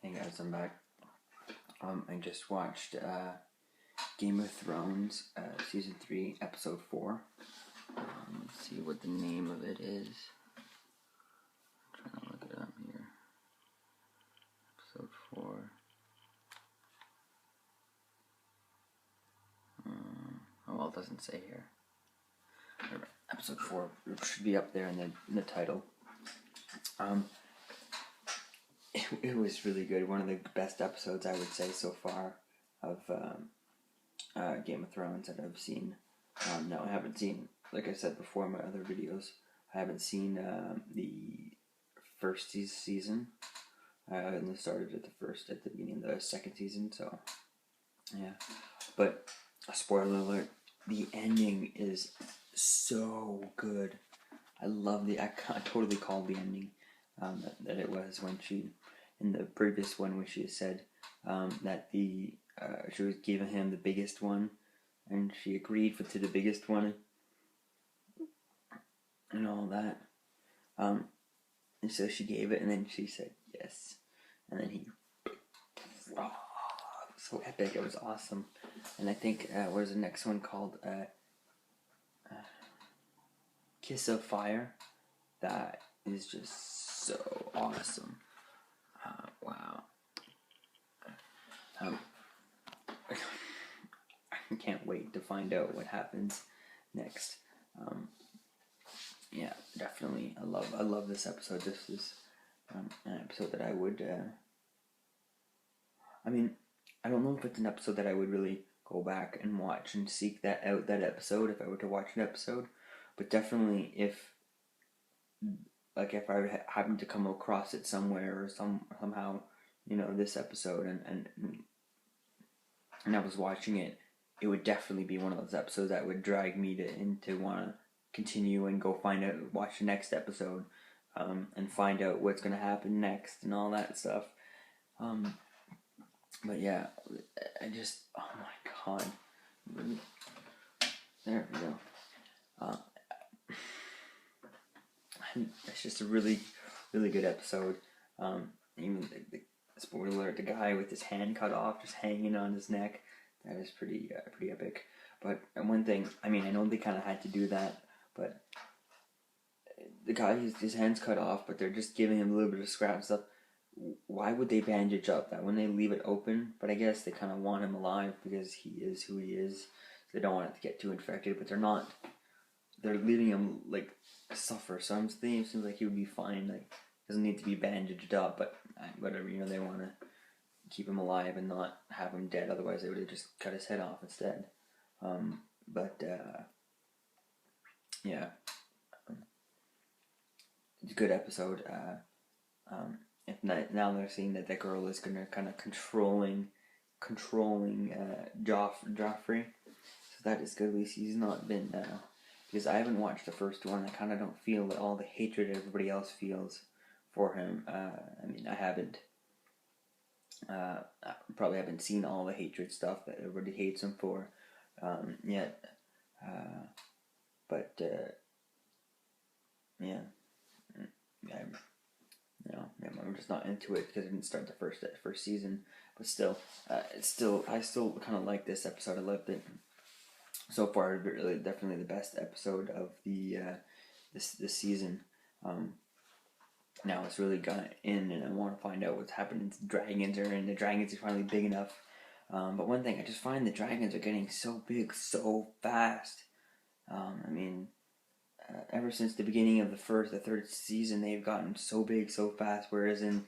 Hey guys, I'm back. I just watched Game of Thrones, Season 3, Episode 4. Let's see what the name of it is. I'm trying to look it up here. Episode 4. Oh, well, it doesn't say here. Episode 4 should be up there in the title. It was really good. One of the best episodes, I would say, so far of Game of Thrones that I've seen. No, I haven't seen, like I said before in my other videos, I haven't seen the first season. I only started at the beginning of the second season, so yeah. But, spoiler alert, the ending is so good. I totally called the ending that it was when she, in the previous one, when she said that she was giving him the biggest one, and she agreed to the biggest one, and all that. And so she gave it, and then she said yes, and then he, so epic. It was awesome. And I think what was the next one called? Kiss of Fire. That is just so awesome. Wow. I can't wait to find out what happens next. Yeah, definitely. I love this episode. This is an episode that I would. I don't know if it's an episode that I would really go back and watch and seek that episode if I were to watch an episode, but definitely if I happened to come across it somewhere or somehow, this episode and I was watching it, it would definitely be one of those episodes that would drag me to want to continue and go watch the next episode, and find out what's going to happen next and all that stuff. But yeah, I just, oh my god. There we go. It's just a really, really good episode. Even the spoiler alert, the guy with his hand cut off, just hanging on his neck, that is pretty epic. But one thing, I know they kind of had to do that, but the guy, his hand's cut off, but they're just giving him a little bit of scrap and stuff. Why would they bandage up that when they leave it open? But I guess they kind of want him alive because he is who he is. So they don't want it to get too infected, but they're not. They're leaving him suffer. So it seems like he would be fine. Doesn't need to be bandaged up, but whatever. They want to keep him alive and not have him dead. Otherwise, they would have just cut his head off instead. Yeah, it's a good episode. Now they're seeing that girl is gonna kind of controlling Joffrey, so that is good. At least he's not been because I haven't watched the first one. I kind of don't feel all the hatred everybody else feels for him. I haven't. I probably haven't seen all the hatred stuff that everybody hates him for yet. Yeah. I'm just not into it because I didn't start the first season. But still, I still kind of like this episode. I loved it so far. Really, definitely the best episode of the this season. Now it's really got in, and I want to find out what's happening to the dragons, and the dragons are finally big enough. But one thing, I just find the dragons are getting so big so fast. Ever since the beginning of the third season, they've gotten so big so fast, whereas in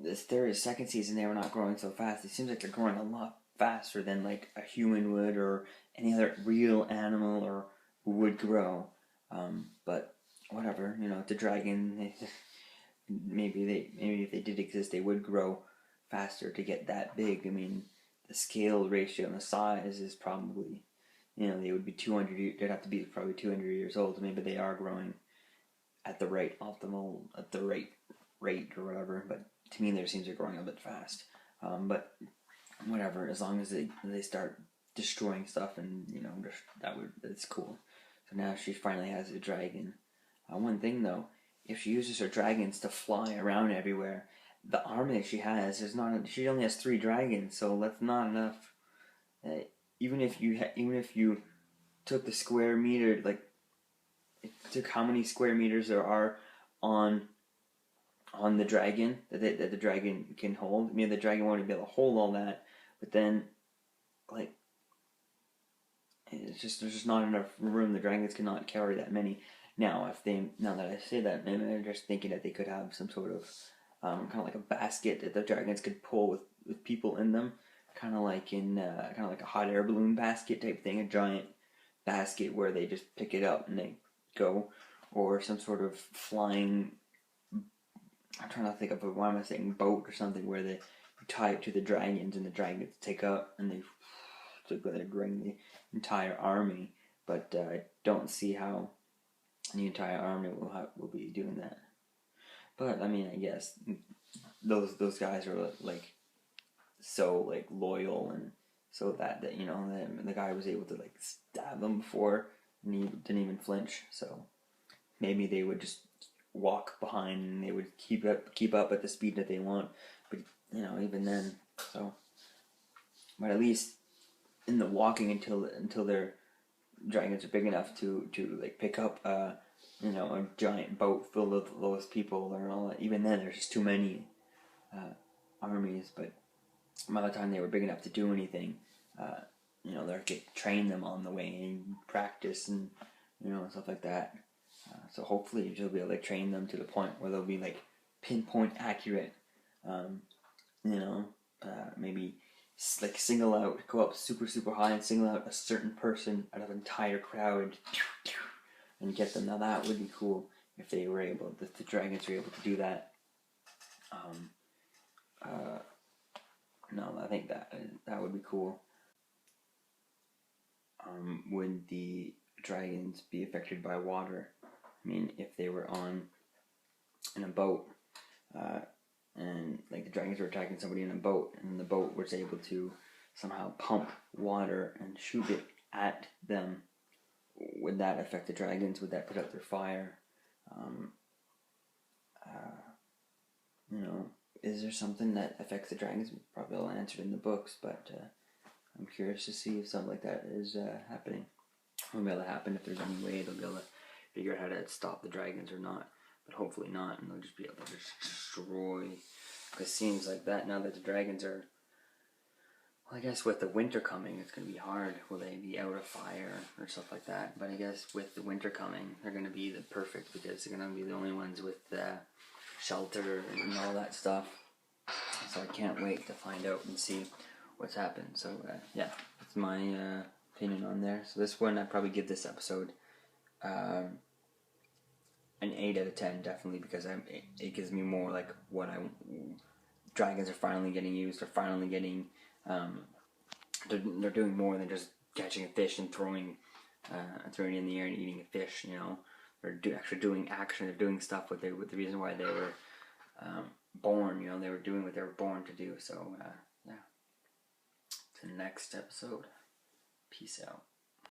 this second season, they were not growing so fast. It seems like they're growing a lot faster than a human would or any other real animal or would grow. But whatever, the dragon, maybe if they did exist, they would grow faster to get that big. The scale ratio and the size is probably, they would be 200. They'd have to be probably 200 years old. Maybe they are growing at the right rate or whatever. But to me, there seems they're growing a bit fast. But whatever, as long as they start destroying stuff, and that's cool. So now she finally has a dragon. One thing though, if she uses her dragons to fly around everywhere, the army that she has is not. She only has 3 dragons, so that's not enough. Even if you took the square meter, like it took how many square meters there are on the dragon that the dragon can hold. I mean, the dragon won't be able to hold all that, but then like there's just not enough room. The dragons cannot carry that many. Now that I say that, maybe I'm just thinking that they could have some sort of kind of like a basket that the dragons could pull with people in them, kind of like a hot air balloon basket type thing, a giant basket where they just pick it up and they go, or some sort of flying. I'm trying to think of why am I saying boat or something where they tie it to the dragons and the dragons take up and they bring the entire army. But I don't see how the entire army will be doing that. But I mean, I guess those guys are like so like loyal and so that the guy was able to like stab them before and he didn't even flinch. So maybe they would just walk behind and they would keep up at the speed that they want. But even then, so. But at least in the walking until their dragons are big enough to like pick up a giant boat filled with those people or all that. Even then, there's just too many armies. But by the time they were big enough to do anything, they could train them on the way and practice and stuff like that. So hopefully you'll be able to train them to the point where they'll be like pinpoint accurate. Maybe like go up super super high and single out a certain person out of an entire crowd and get them. Now that would be cool if they were able, if the dragons were able to do that. No, I think that would be cool. Would the dragons be affected by water? I mean, if they were in a boat, and like the dragons were attacking somebody in a boat, and the boat was able to somehow pump water and shoot it at them, would that affect the dragons? Would that put out their fire? Is there something that affects the dragons? Probably all answered in the books, but I'm curious to see if something like that is happening. It'll be able to happen if there's any way they'll be able to figure out how to stop the dragons or not. But hopefully not, and they'll just be able to just destroy. Because it seems like that now that the dragons are... Well, I guess with the winter coming, it's going to be hard. Will they be out of fire or stuff like that? But I guess with the winter coming, they're going to be the perfect because they're going to be the only ones with shelter and all that stuff. So I can't wait to find out and see what's happened. So yeah, that's my opinion on there. So this one, I'd probably give this episode an 8 out of 10, definitely, because it gives me more like what dragons are finally getting used. They're finally getting they're doing more than just catching a fish and throwing it in the air and eating a fish. They're actually doing action. They're doing stuff with the reason why they were born. They were doing what they were born to do. So yeah, to the next episode. Peace out.